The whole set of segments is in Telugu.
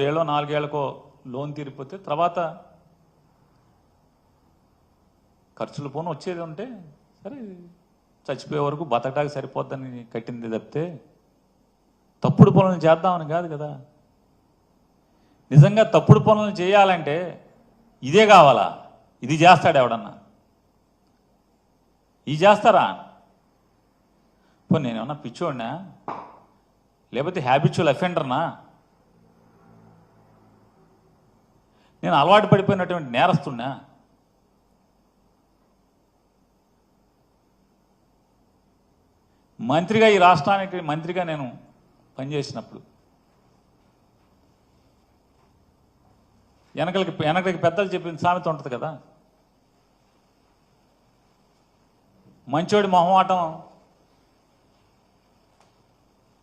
ఏళ్ళో 4 ఏళ్లకో లోన్ తీరిపోతే తర్వాత ఖర్చులు పోను వచ్చేది ఉంటే సరే చచ్చిపోయే వరకు బతకడానికి సరిపోద్దని కట్టింది తప్పితే తప్పుడు పనులు చేద్దామని కాదు కదా. నిజంగా తప్పుడు పనులు చేయాలంటే ఇదే కావాలా? ఇది చేస్తాడు ఎవడన్నా? ఇది చేస్తారా? పోనీ నేనేమన్నా పిచ్చోడినా, లేకపోతే హ్యాబిచువల్ అఫెండర్నా? నేను అలవాటు పడిపోయినటువంటి నేరస్తున్నా? మంత్రిగా, ఈ రాష్ట్రానికి మంత్రిగా నేను పనిచేసినప్పుడు వెనకలికి పెద్దలు చెప్పిన సామెత ఉంటుంది కదా, మంచోడి మొహమాటం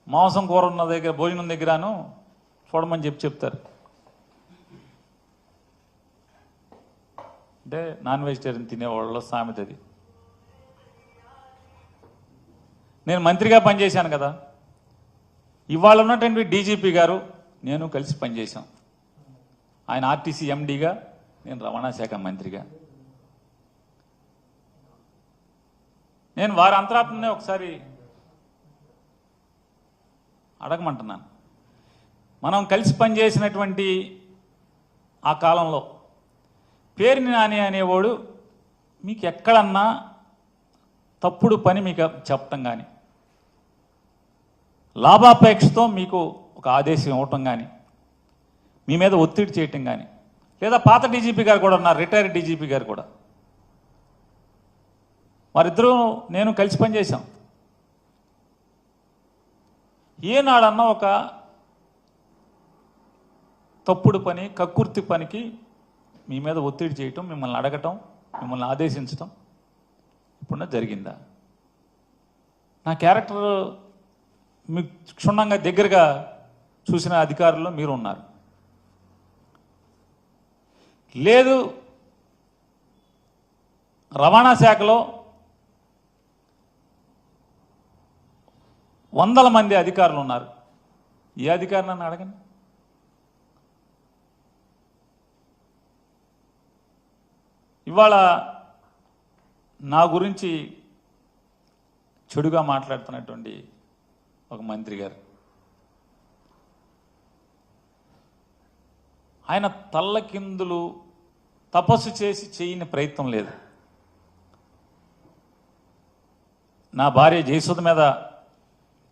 మాంసం కూర ఉన్న దగ్గర, భోజనం దగ్గరను చూడమని చెప్తారు. అంటే నాన్ వెజిటేరియన్ తినేవాళ్ళలో సామెత అది. నేను మంత్రిగా పనిచేశాను కదా, ఇవాళ ఉన్నటువంటి డీజీపీ గారు నేను కలిసి పనిచేశాం. ఆయన ఆర్టీసీ ఎండీగా, నేను రవాణా శాఖ మంత్రిగా. నేను వారి అంతరాత్మనే ఒకసారి అడగమంటున్నాను. మనం కలిసి పనిచేసినటువంటి ఆ కాలంలో పేరుని నాని అనేవాడు మీకు ఎక్కడన్నా తప్పుడు పని మీకు చెప్పటం కానీ, లాభాపేక్షతో మీకు ఒక ఆదేశం ఇవ్వటం కానీ, మీ మీద ఒత్తిడి చేయటం కానీ, లేదా పాత డీజీపీ గారు కూడా ఉన్నారు, రిటైర్డ్ డీజీపీ గారు కూడా, వారిద్దరూ నేను కలిసి పనిచేశాం. ఏనాడన్నా ఒక తప్పుడు పని, కక్కుర్తి పనికి మీ మీద ఒత్తిడి చేయటం, మిమ్మల్ని అడగటం, మిమ్మల్ని ఆదేశించటం ఇప్పుడున్న జరిగిందా? నా క్యారెక్టర్ మీకు క్షుణ్ణంగా దగ్గరగా చూసిన అధికారుల్లో మీరు ఉన్నారు. లేదు, రవాణా శాఖలో వందల మంది అధికారులు ఉన్నారు. ఏ అధికారి నన్ను అడగండి. ఇవాళ నా గురించి చెడుగా మాట్లాడుతున్నటువంటి ఒక మంత్రి గారు, ఆయన తల్లకిందులు తపస్సు చేసి చేయని ప్రయత్నం లేదు. నా భార్య జయసుధ మీద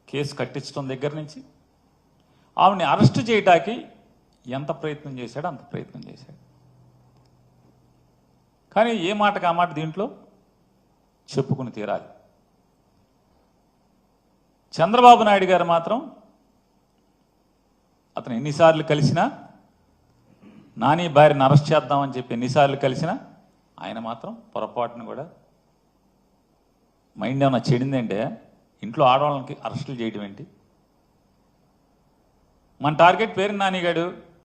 కేసు కట్టించడం దగ్గర నుంచి ఆవిడని అరెస్ట్ చేయడానికి ఎంత ప్రయత్నం చేశాడో అంత ప్రయత్నం చేశాడు. కానీ ఏ మాటకు ఆ మాట దీంట్లో చెప్పుకుని తీరాలి. చంద్రబాబు నాయుడు గారు మాత్రం అతను ఎన్నిసార్లు కలిసినా, నాని భార్యను అరెస్ట్ చేద్దామని చెప్పి ఎన్నిసార్లు కలిసినా ఆయన మాత్రం పొరపాటును కూడా మైండ్ ఏమన్నా చెడిందంటే ఇంట్లో ఆడవాళ్ళకి అరెస్టులు చేయడం ఏంటి? మన టార్గెట్ పేరు నానిగాడు